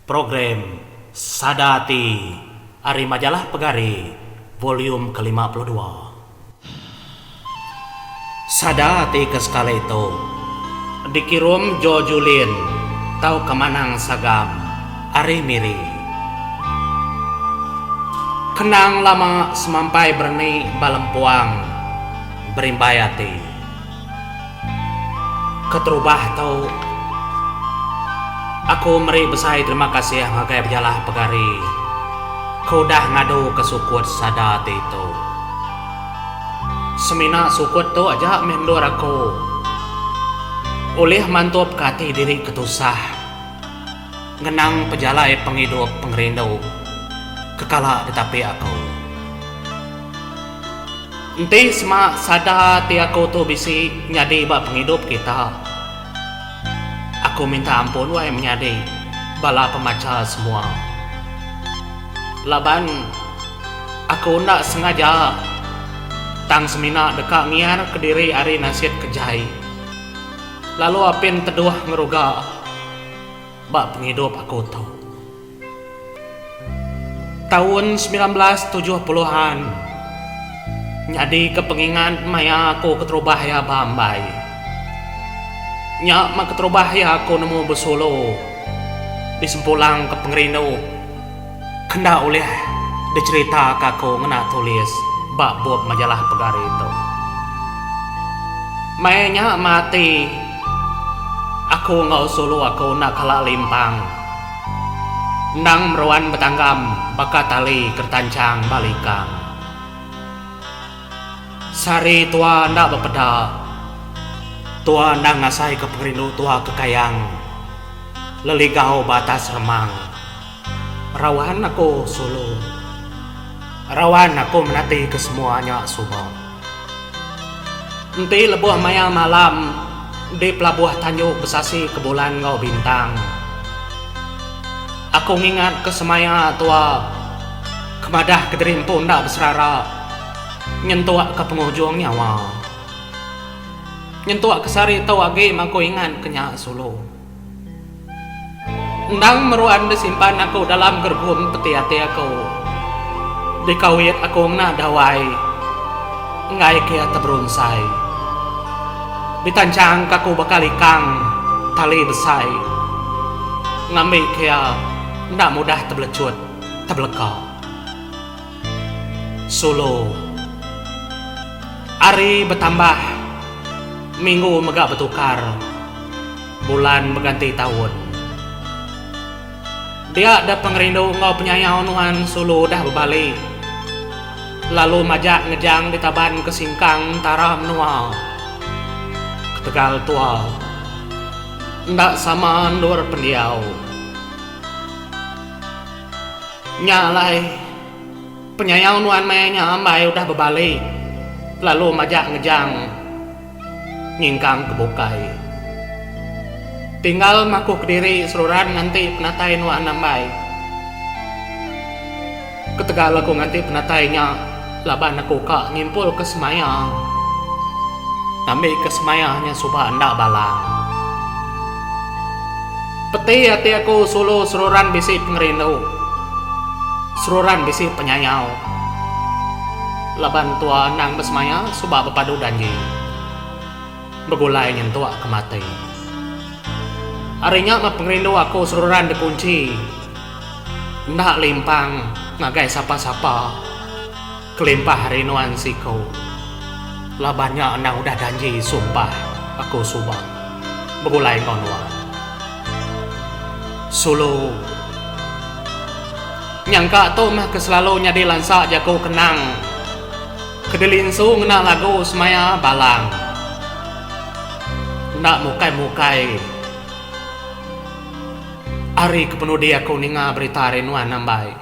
Program Sadati Ari Majalah Pegari Volume ke-52. Sadati ke skala itu dikirim Jo Julin tau kemanang sagam Ari Miri. Kenang lama semampai berni balempuang berimbayati keterubah tau aku meri besai terima kasih ngagai berjalah pegari kau dah ngadu kesukut Sadati itu semina sukut tu aja mendor aku oleh mantop kati diri ketusah ngenang pejalai penghidup pengerindu kekala tetapi aku enti semak Sadati aku tu bisi nyadi bak penghidup kita. Aku minta ampun wahai menyadi bala pemaca semua. Laban aku nak sengaja tang semina dekak ngiar ke diri ari nasid kejai. Lalu apin teduh ngeruga bak penghidup aku tu. Tahun 1970-an nyadi kepengingan maya aku keterubah ya bambai. Nya mak keterubah ya aku nemu bersolo di sempulang ke pengerindu kena oleh dicerita aku ngena tulis bak buat majalah pegari itu. Mainnya mati aku ngau solo aku nak kalah limpang nang meruan betanggam bakat tali kertancang balikang sari tua ndak bepeda tua nang ngasai ke pengerindu tua kekayang leligau batas remang rawan aku solo rawan aku menati ke semuanya subang enti lebuh maya malam di pelabuh Tanjung Besasi ke bulan ngau bintang aku ngingat ke semaya tua kemadah kederimpun ndak berserara nyentuak ke penghujung nyawa nyentuak kesari tau age mako ingat kenyak solo ndang meruan disimpan aku dalam gergum peti hati aku dikawit aku nak dawai ngai kia teberunsai ditancang kaku bakalikang tali besai ngambil kia ndak mudah teblecut tebleka solo hari bertambah minggu megak bertukar bulan berganti tahun dia ada pengerindu ngau penyayau nuan solo dah berbalik lalu majak ngejang di taban kesingkang tara menua ketegal tua ndak sama ndur pendiau nyalai penyayau nuan mainnya ambai udah berbalik lalu majak ngejang nyingkang kebukai tinggal maku kediri seruran nganti penatai nuan nambai ketegal aku nganti penatainya laban aku kak ngimpul ke semaya ambil ke semayahnya subah ndak balang peti hati aku solo seruran bisi pengerindu seruran bisi penyayau laban tua nang bersemaya subah berpadu danji begulai nyentuak ke mati harinya mah pengerindu aku seruran dikunci ndak limpang ngagai sapa-sapa kelimpah hari nuan siko labannya nang udah janji sumpah aku subang begulai ngonuan solo nyangka tu mah keselalu nyadi lansa jago kenang kedelinsu ngena lagu semaya balang ndak mukai-mukai hari kepenudi aku ninga berita hari nuan nambai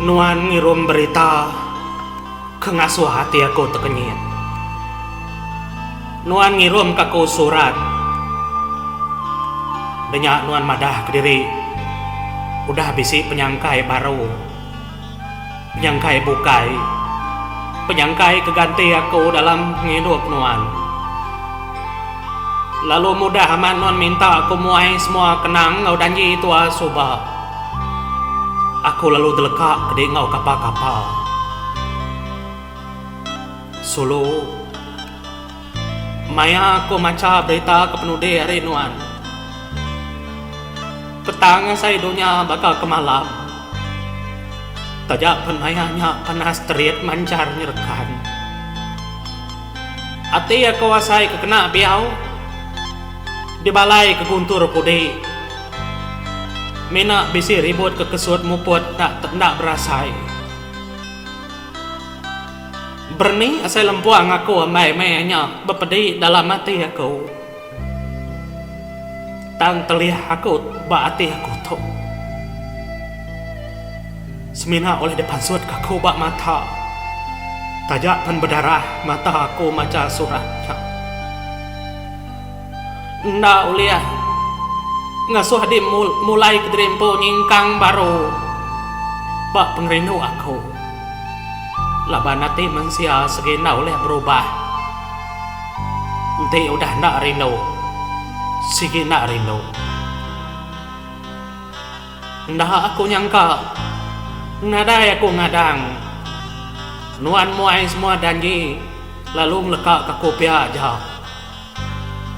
nuan ngirum berita kengasuh hati aku tekenyit nuan ngirum kaku surat banyak nuan madah ke diri udah bisi penyangkai baru penyangkai bukai penyangkai keganti aku dalam hidup nuan Lalu mudah aman non minta aku muai semua kenang ngau danji tua suba. Aku lalu delekak kedi ngau kapal-kapal. Sulu maya aku maca berita ke penude hari nuan. Petang saya dunia bakal kemalam. Tajak penmayanya panas terit mancar nyerkan. Ati aku wasai kekena biau. Di balai ke guntur pudi. Mina bisi ribut ke kesut muput tak berasai. Berni asai lempuang aku amai mayanya bepedi dalam hati aku. Tang telih aku ba hati aku tu. Semina oleh depan sud kaku bak mata. Tajak pen berdarah mata aku maca suratnya. Nda uliah ngasuh di mulai kedrimpo nyingkang baru bak pengrindu aku. Laban nanti mensia segena oleh berubah. Nanti udah nak rindu. Sige nak rindu. Ndah aku nyangka. Nadai aku ngadang. Nuan muai semua danji. Lalu melekak ke kopia aja.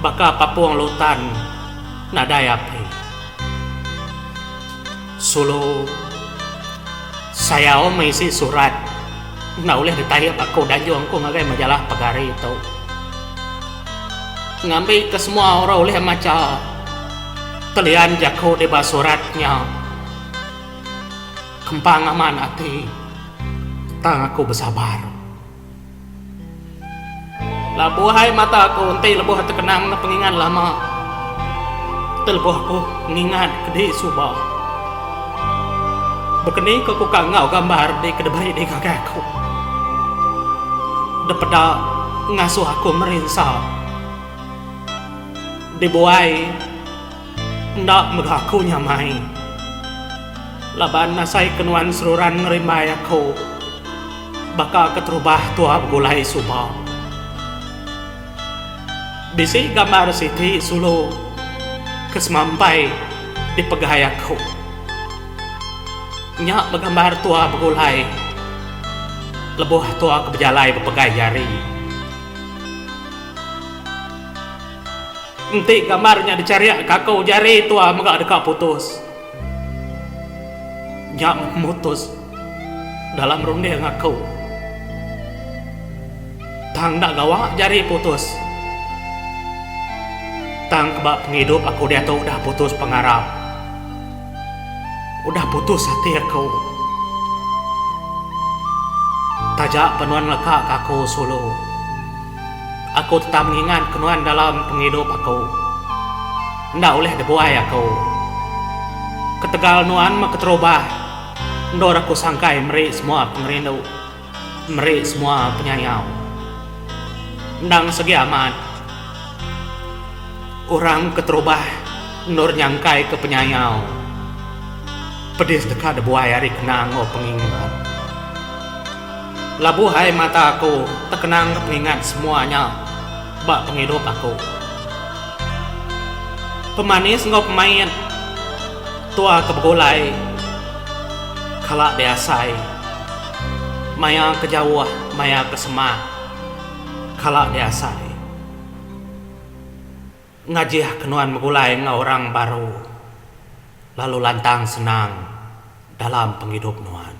Baka papuang lutan. Nadai api. Sulu. Saya mengisi surat. Nggak boleh ditayap aku dan juang aku ngagai majalah pagari itu. Ngambil ke semua orang oleh maca. Telian jago di bawah suratnya. Kempang aman hati. Tang aku bersabar. Labuhai mata aku nanti lebuh terkenang na pengingat lama. Terlebuh aku mengingat kedi subah. Bekeni ke kukangau gambar di kedebai di kakek aku. Daripada ngasuh aku merinsa. Dibuai ndak mengaku nyamai. Laban nasai kenuan seruran ngerimbai aku. Baka keterubah tua gulai subah. Bisi gambar Siti Sulu kesemampai di pegayaku. Nyak bergambar tua begulai. Lebuh tua kebejalai berpegai jari. Nanti gambarnya dicari kakau jari tua megak dekat putus. Nyak memutus dalam runde ngaku. Tang nak gawak jari putus. Tang kebak penghidup aku dia tahu udah putus pengarap. Udah putus hati aku. Tajak penuan lekak aku sulu. Aku tetap mengingat kenuan dalam penghidup aku. Ndak oleh dibuai aku. Ketegal nuan maketerubah. Ndor aku sangkai meri semua pengerindu. Meri semua penyayau. Ndang segi amat. Orang keterubah Nur nyangkai ke penyayau. Pedis dekat debuai hari kenang o pengingat. Labuhai mata aku terkenang pengingat semuanya. Bak penghidup aku. Pemanis ngau pemain. Tua kebegulai. Kalak diasai. Maya kejauh, maya kesemah. Kalak diasai. Ngajih kenuan megulai ngau orang baru. Lalu lantang senang dalam penghidup nuan.